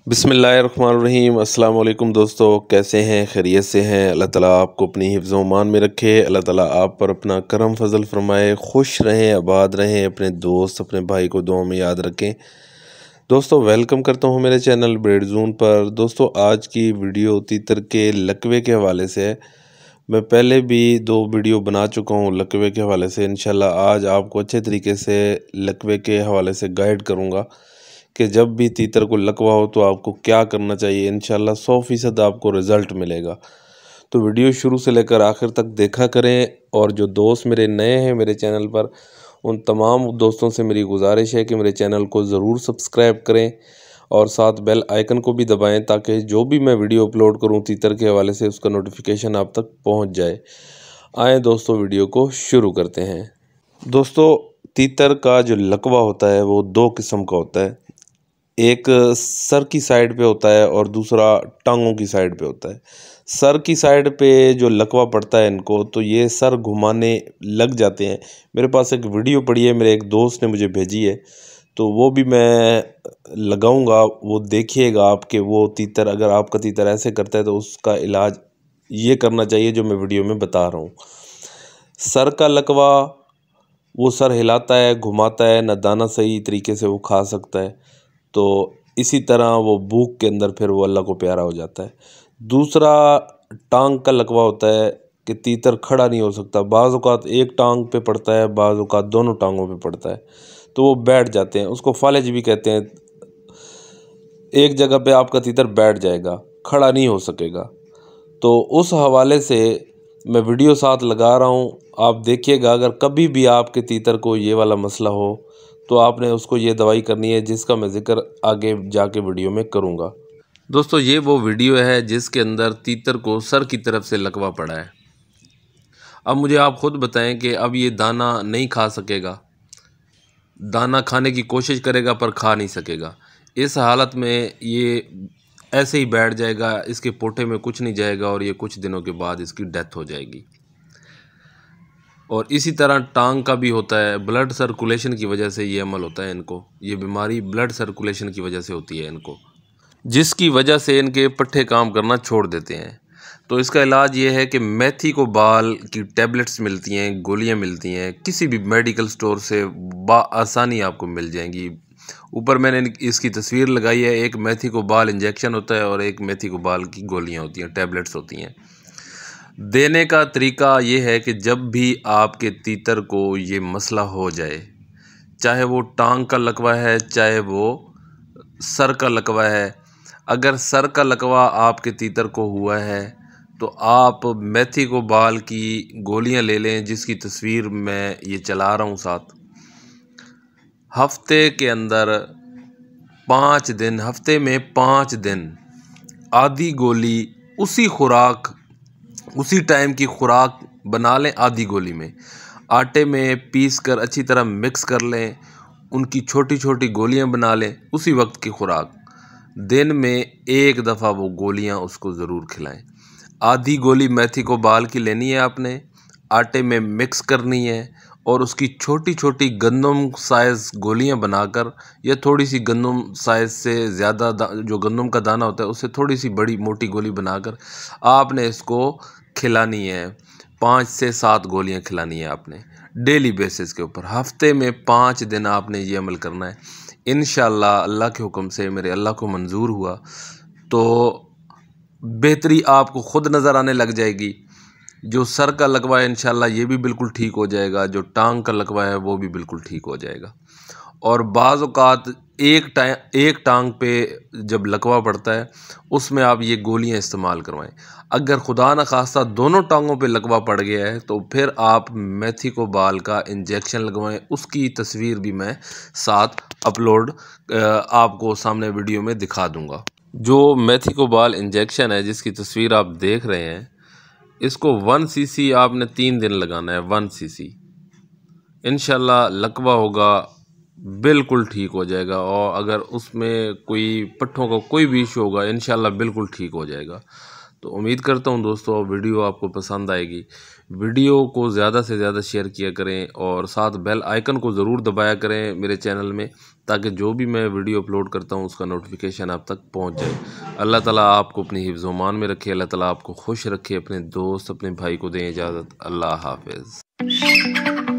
बिस्मिल्लाहिर्रहमानिर्रहीम। अस्सलाम वालेकुम दोस्तों, कैसे हैं? खैरियत से हैं? अल्लाह ताला आपको अपनी हिफ्ज़ व मान में रखे। अल्लाह ताला आप पर अपना करम फजल फरमाए, खुश रहें, आबाद रहें, अपने दोस्त अपने भाई को दुआ में याद रखें। दोस्तों, वेलकम करता हूँ मेरे चैनल ब्रेड जोन पर। दोस्तों, आज की वीडियो तीतर के लकवे के हवाले से है। मैं पहले भी 2 वीडियो बना चुका हूँ लकवे के हवाले से। इंशाल्लाह आज आपको अच्छे तरीके से लकवे के हवाले से गाइड करूँगा कि जब भी तीतर को लकवा हो तो आपको क्या करना चाहिए। इंशाल्लाह 100% आपको रिज़ल्ट मिलेगा। तो वीडियो शुरू से लेकर आखिर तक देखा करें। और जो दोस्त मेरे नए हैं मेरे चैनल पर, उन तमाम दोस्तों से मेरी गुजारिश है कि मेरे चैनल को ज़रूर सब्सक्राइब करें और साथ बेल आइकन को भी दबाएं ताकि जो भी मैं वीडियो अपलोड करूं तीतर के हवाले से उसका नोटिफिकेशन आप तक पहुंच जाए। आए दोस्तों, वीडियो को शुरू करते हैं। दोस्तों, तीतर का जो लकवा होता है वो 2 किस्म का होता है। एक सर की साइड पे होता है और दूसरा टांगों की साइड पे होता है। सर की साइड पे जो लकवा पड़ता है इनको, तो ये सर घुमाने लग जाते हैं। मेरे पास एक वीडियो पड़ी है, मेरे एक दोस्त ने मुझे भेजी है, तो वो भी मैं लगाऊंगा। वो देखिएगा आप कि वो तीतर, अगर आपका तीतर ऐसे करता है तो उसका इलाज ये करना चाहिए जो मैं वीडियो में बता रहा हूँ। सर का लकवा, वो सर हिलाता है, घुमाता है, न दाना सही तरीके से वो खा सकता है, तो इसी तरह वो भूख के अंदर फिर वो अल्लाह को प्यारा हो जाता है। दूसरा टांग का लकवा होता है कि तीतर खड़ा नहीं हो सकता। बाज़ औक़ात एक टांग पे पड़ता है, बाज़ औक़ात दोनों टांगों पे पड़ता है, तो वो बैठ जाते हैं। उसको फालिज भी कहते हैं। एक जगह पे आपका तीतर बैठ जाएगा, खड़ा नहीं हो सकेगा। तो उस हवाले से मैं वीडियो साथ लगा रहा हूँ, आप देखिएगा। अगर कभी भी आपके तीतर को ये वाला मसला हो तो आपने उसको ये दवाई करनी है जिसका मैं ज़िक्र आगे जाके वीडियो में करूँगा। दोस्तों, ये वो वीडियो है जिसके अंदर तीतर को सर की तरफ से लकवा पड़ा है। अब मुझे आप ख़ुद बताएं कि अब ये दाना नहीं खा सकेगा, दाना खाने की कोशिश करेगा पर खा नहीं सकेगा। इस हालत में ये ऐसे ही बैठ जाएगा, इसके पोटे में कुछ नहीं जाएगा और ये कुछ दिनों के बाद इसकी डेथ हो जाएगी। और इसी तरह टांग का भी होता है। ब्लड सर्कुलेशन की वजह से ये अमल होता है इनको। ये बीमारी ब्लड सर्कुलेशन की वजह से होती है इनको, जिसकी वजह से इनके पट्ठे काम करना छोड़ देते हैं। तो इसका इलाज ये है कि मेथी को बाल की टैबलेट्स मिलती हैं, गोलियां मिलती हैं, किसी भी मेडिकल स्टोर से आसानी आपको मिल जाएंगी। ऊपर मैंने इसकी तस्वीर लगाई है। एक मेथी को बाल इंजेक्शन होता है और एक मेथी को बाल की गोलियां होती हैं, टैबलेट्स होती हैं। देने का तरीका ये है कि जब भी आपके तीतर को ये मसला हो जाए, चाहे वो टांग का लकवा है चाहे वो सर का लकवा है, अगर सर का लकवा आपके तीतर को हुआ है तो आप मेथी को बाल की गोलियां ले लें, जिसकी तस्वीर मैं ये चला रहा हूँ साथ। हफ्ते के अंदर 5 दिन, हफ्ते में 5 दिन आधी गोली उसी खुराक, उसी टाइम की खुराक बना लें। आधी गोली में आटे में पीस कर अच्छी तरह मिक्स कर लें, उनकी छोटी छोटी गोलियां बना लें, उसी वक्त की खुराक। दिन में एक दफ़ा वो गोलियां उसको ज़रूर खिलाएं। आधी गोली मेथी को बाल की लेनी है आपने, आटे में मिक्स करनी है और उसकी छोटी छोटी गंदम साइज़ गोलियां बनाकर, या थोड़ी सी गंदम साइज़ से ज़्यादा जो गंदम का दाना होता है उससे थोड़ी सी बड़ी मोटी गोली बनाकर आपने इसको खिलानी है। 5 से 7 गोलियां खिलानी है आपने डेली बेसिस के ऊपर। हफ्ते में 5 दिन आपने ये अमल करना है। इंशाअल्लाह अल्लाह के हुक्म से, मेरे अल्लाह को मंजूर हुआ तो बेहतरी आपको ख़ुद नज़र आने लग जाएगी। जो सर का लकवा है इंशाअल्लाह ये भी बिल्कुल ठीक हो जाएगा, जो टांग का लकवा है वो भी बिल्कुल ठीक हो जाएगा। और बाज़ औक़ात एक टांग पे जब लकवा पड़ता है उसमें आप ये गोलियां इस्तेमाल करवाएं। अगर खुदा न खास्ता दोनों टांगों पे लकवा पड़ गया है तो फिर आप मेथी को बाल का इंजेक्शन लगवाएं। उसकी तस्वीर भी मैं साथ अपलोड आपको सामने वीडियो में दिखा दूंगा। जो मेथी को बाल इंजेक्शन है जिसकी तस्वीर आप देख रहे हैं, इसको 1 cc आपने 3 दिन लगाना है। 1 cc इंशाल्लाह लकवा होगा बिल्कुल ठीक हो जाएगा। और अगर उसमें कोई पट्ठों का कोई भी इशू होगा इंशाल्लाह बिल्कुल ठीक हो जाएगा। तो उम्मीद करता हूँ दोस्तों वीडियो आपको पसंद आएगी। वीडियो को ज़्यादा से ज़्यादा शेयर किया करें और साथ बेल आइकन को ज़रूर दबाया करें मेरे चैनल में, ताकि जो भी मैं वीडियो अपलोड करता हूँ उसका नोटिफिकेशन आप तक पहुँच जाए। अल्लाह ताला आपको अपनी हिफ्ज़ मान में रखे, अल्लाह ताला आपको खुश रखे। अपने दोस्त अपने भाई को दें इजाज़त। अल्लाह हाफ़िज़।